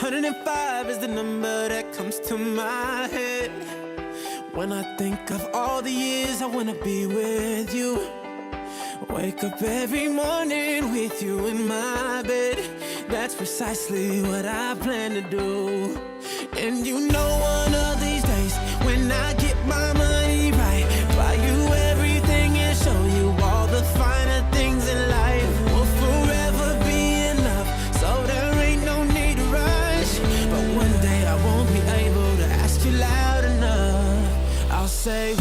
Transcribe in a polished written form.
105 is the number that comes to my head when I think of all the years I wanna be with you. Wake up every morning with you in my bed. That's precisely what I plan to do. And you know one of these days when I get my money right, buy you everything and show you all the finer things in life. We'll forever be in love, so there ain't no need to rush. But one day I won't be able to ask you loud enough. I'll say